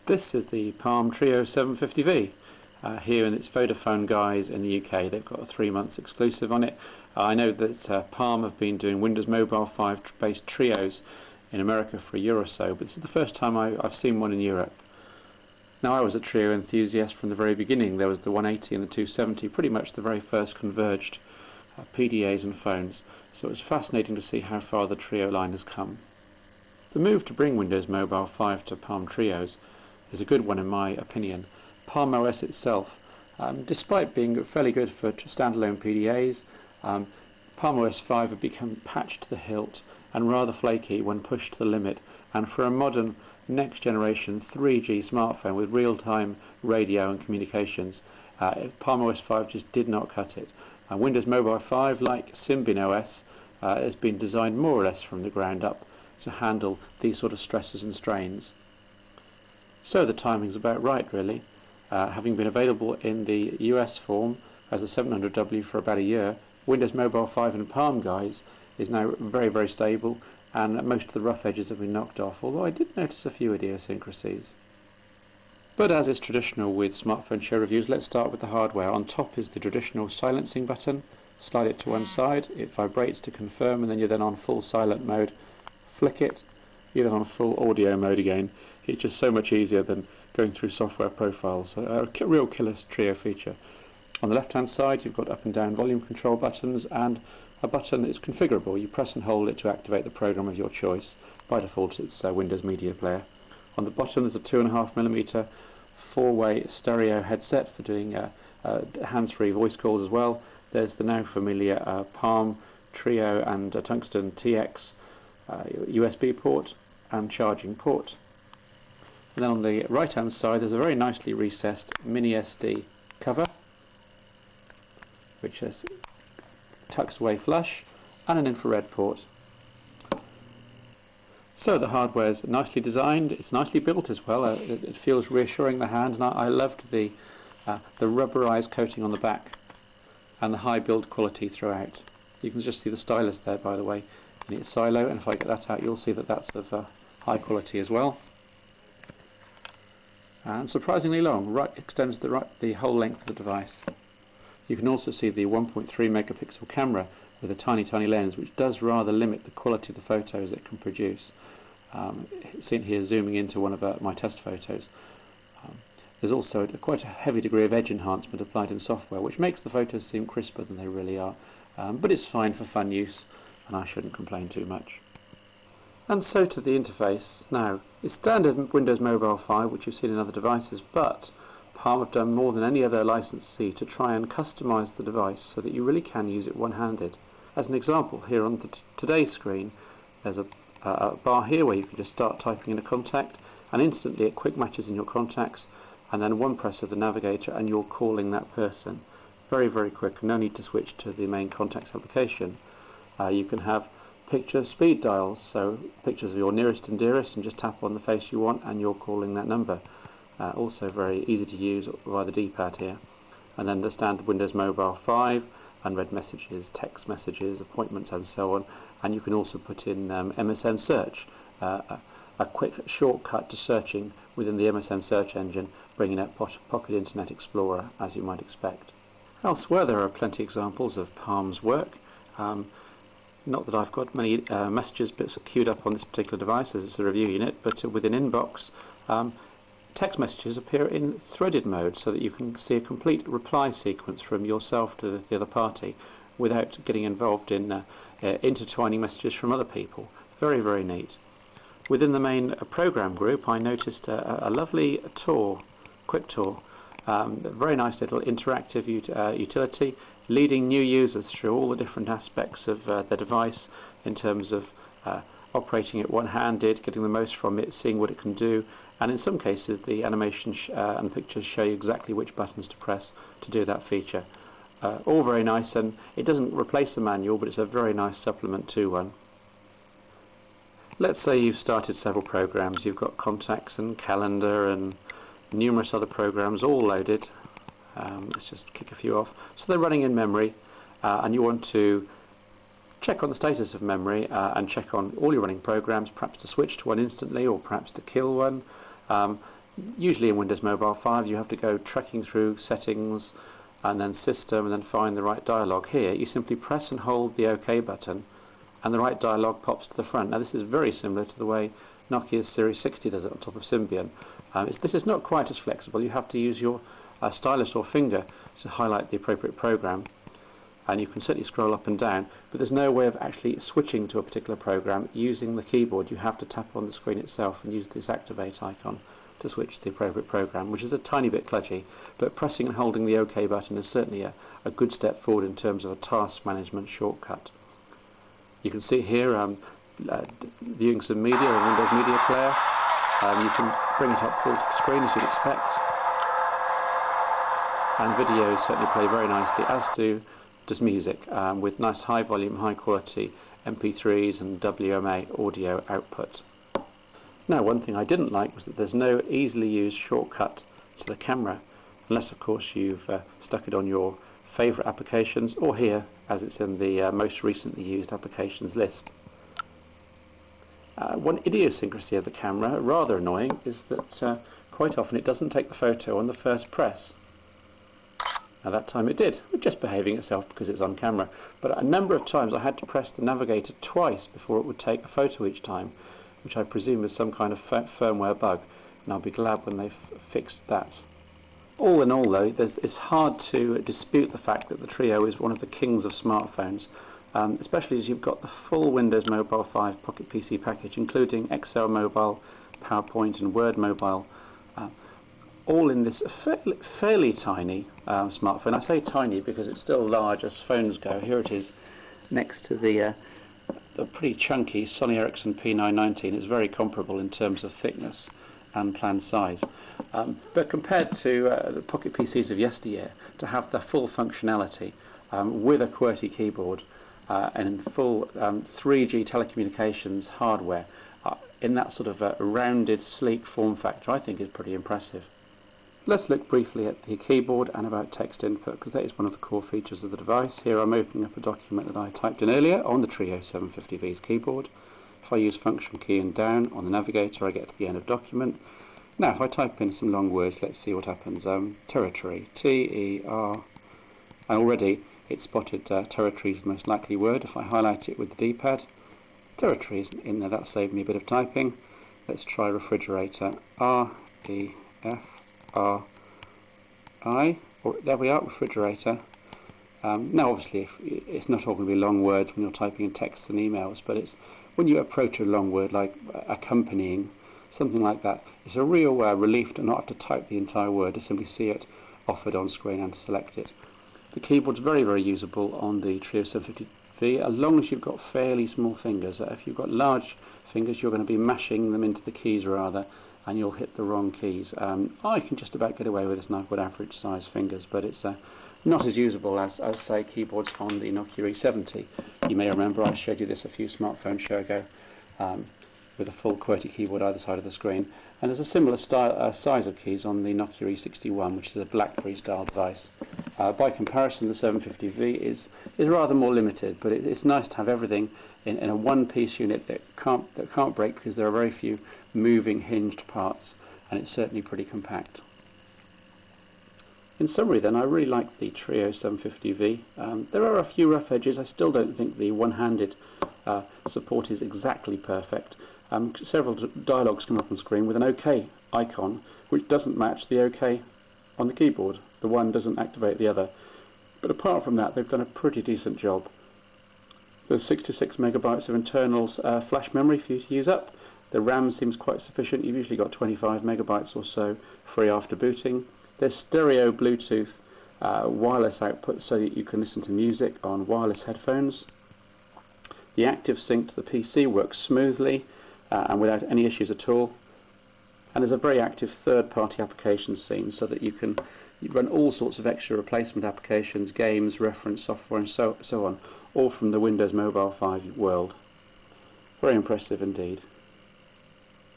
This is the Palm Treo 750V. Here in its Vodafone guys in the UK, they've got a 3 months exclusive on it. I know that Palm have been doing Windows Mobile 5 based Treos in America for a year or so, but this is the first time I've seen one in Europe. Now, I was a Treo enthusiast from the very beginning. There was the 180 and the 270, pretty much the very first converged PDAs and phones, so it was fascinating to see how far the Treo line has come. The move to bring Windows Mobile 5 to Palm Treos is a good one in my opinion. Palm OS itself, despite being fairly good for standalone PDAs, Palm OS 5 had become patched to the hilt and rather flaky when pushed to the limit, and for a modern next generation 3G smartphone with real-time radio and communications, Palm OS 5 just did not cut it. Windows Mobile 5, like Symbian OS, has been designed more or less from the ground up to handle these sort of stresses and strains. So the timing's about right, really. Having been available in the US form as a 700W for about a year, Windows Mobile 5 and Palm guys is now very, very stable, and most of the rough edges have been knocked off, although I did notice a few idiosyncrasies. But as is traditional with smartphone show reviews, let's start with the hardware. On top is the traditional silencing button. Slide it to one side, it vibrates to confirm, and then you're then on full silent mode. Flick it, you're then on full audio mode again. It's just so much easier than going through software profiles. A real killer Treo feature. On the left hand side you've got up and down volume control buttons and a button that is configurable. You press and hold it to activate the program of your choice. By default it's Windows Media Player. On the bottom there's a 2.5mm 4-way stereo headset for doing hands-free voice calls as well. There's the now familiar Palm, Treo and Tungsten TX USB port and charging port. And then on the right hand side there's a very nicely recessed mini SD cover which tucks away flush, and an infrared port. So the hardware's nicely designed, it's nicely built as well. It feels reassuring in the hand, and I loved the rubberized coating on the back and the high build quality throughout. You can just see the stylus there, by the way, in its silo, and if I get that out you'll see that that's of high quality as well. And surprisingly long, extends the whole length of the device. You can also see the 1.3 megapixel camera with a tiny lens, which does rather limit the quality of the photos it can produce. Seen here zooming into one of my test photos. There's also quite a heavy degree of edge enhancement applied in software, which makes the photos seem crisper than they really are. But it's fine for fun use, and I shouldn't complain too much. And so to the interface. Now, it's standard Windows Mobile 5, which you've seen in other devices, but Palm have done more than any other licensee to try and customize the device so that you really can use it one-handed. As an example, here on today's screen, there's a bar here where you can just start typing in a contact, and instantly it quick matches in your contacts, and then one press of the navigator and you're calling that person. Very, very quick, no need to switch to the main contacts application. You can have picture speed dials, so pictures of your nearest and dearest, and just tap on the face you want and you're calling that number. Also very easy to use via the D-pad here. And then the standard Windows Mobile 5, unread messages, text messages, appointments and so on. And you can also put in MSN search, a quick shortcut to searching within the MSN search engine, bringing up Pocket Internet Explorer as you might expect. Elsewhere there are plenty of examples of Palm's work. Not that I've got many messages bits queued up on this particular device as it's a review unit, but within Inbox, text messages appear in threaded mode so that you can see a complete reply sequence from yourself to the other party without getting involved in intertwining messages from other people. Very, very neat. Within the main program group I noticed a lovely tour, quick tour, a very nice little interactive utility leading new users through all the different aspects of their device in terms of operating it one-handed, getting the most from it, seeing what it can do, and in some cases the animation and pictures show you exactly which buttons to press to do that feature. All very nice, and it doesn't replace the manual, but it's a very nice supplement to one. Let's say you've started several programs, you've got contacts and calendar and numerous other programs all loaded. Let's just kick a few off. So they're running in memory, and you want to check on the status of memory and check on all your running programs, perhaps to switch to one instantly or perhaps to kill one. Usually in Windows Mobile 5 you have to go trekking through settings and then system and then find the right dialog. Here you simply press and hold the OK button and the right dialog pops to the front. Now this is very similar to the way Nokia's Series 60 does it on top of Symbian. This is not quite as flexible. You have to use your stylus or finger to highlight the appropriate program, and you can certainly scroll up and down, but there's no way of actually switching to a particular program using the keyboard. You have to tap on the screen itself and use this activate icon to switch to the appropriate program, which is a tiny bit kludgy, but pressing and holding the OK button is certainly a good step forward in terms of a task management shortcut. You can see here viewing some media in Windows Media Player. You can bring it up full screen as you'd expect, and videos certainly play very nicely, as does music, with nice high volume, high quality MP3s and WMA audio output. Now, one thing I didn't like was that there's no easily used shortcut to the camera, unless of course you've stuck it on your favourite applications, or here as it's in the most recently used applications list. One idiosyncrasy of the camera, rather annoying, is that quite often it doesn't take the photo on the first press. Now that time it did, just behaving itself because it's on camera, but a number of times I had to press the navigator twice before it would take a photo each time, which I presume is some kind of firmware bug, and I'll be glad when they've fixed that. All in all though, it's hard to dispute the fact that the Treo is one of the kings of smartphones, especially as you've got the full Windows Mobile 5 Pocket PC package, including Excel Mobile, PowerPoint and Word Mobile, all in this fairly tiny smartphone. I say tiny because it's still large as phones go. Here it is next to the pretty chunky Sony Ericsson P919. It's very comparable in terms of thickness and planned size. But compared to the Pocket PCs of yesteryear, to have the full functionality with a QWERTY keyboard and full 3G telecommunications hardware in that sort of rounded, sleek form factor, I think is pretty impressive. Let's look briefly at the keyboard and about text input, because that is one of the core features of the device. Here I'm opening up a document that I typed in earlier on the Treo 750V's keyboard. If I use function key and down on the navigator, I get to the end of document. Now if I type in some long words, let's see what happens. Territory, T-E-R, and already it spotted territory as the most likely word. If I highlight it with the D-pad, territory is in there. That saved me a bit of typing. Let's try refrigerator, R-E-F-R-I, there we are, refrigerator. Now obviously it's not all going to be long words when you're typing in texts and emails, but it's when you approach a long word like accompanying, something like that, it's a real relief to not have to type the entire word, to simply see it offered on screen and select it. The keyboard's very, very usable on the Treo 750V, as long as you've got fairly small fingers. If you've got large fingers, you're going to be mashing them into the keys rather, and you'll hit the wrong keys. I can just about get away with this, and I've got average size fingers, but it's not as usable as say keyboards on the Nokia E70. You may remember I showed you this a few smartphone shows ago, with a full QWERTY keyboard either side of the screen, and there's a similar size of keys on the Nokia E61, which is a BlackBerry style device. By comparison, the 750V is rather more limited, but it's nice to have everything in a one-piece unit that can't break, because there are very few moving hinged parts, and it's certainly pretty compact. In summary then, I really like the Treo 750V. There are a few rough edges. I still don't think the one-handed support is exactly perfect. Several dialogues come up on screen with an OK icon, which doesn't match the OK on the keyboard. The one doesn't activate the other. But apart from that, they've done a pretty decent job. There's 66 megabytes of internal flash memory for you to use up. The RAM seems quite sufficient. You've usually got 25 megabytes or so free after booting. There's stereo Bluetooth wireless output so that you can listen to music on wireless headphones. The active sync to the PC works smoothly and without any issues at all. And there's a very active third-party application scene so that you run all sorts of extra replacement applications, games, reference software and so on, all from the Windows Mobile 5 world. Very impressive indeed.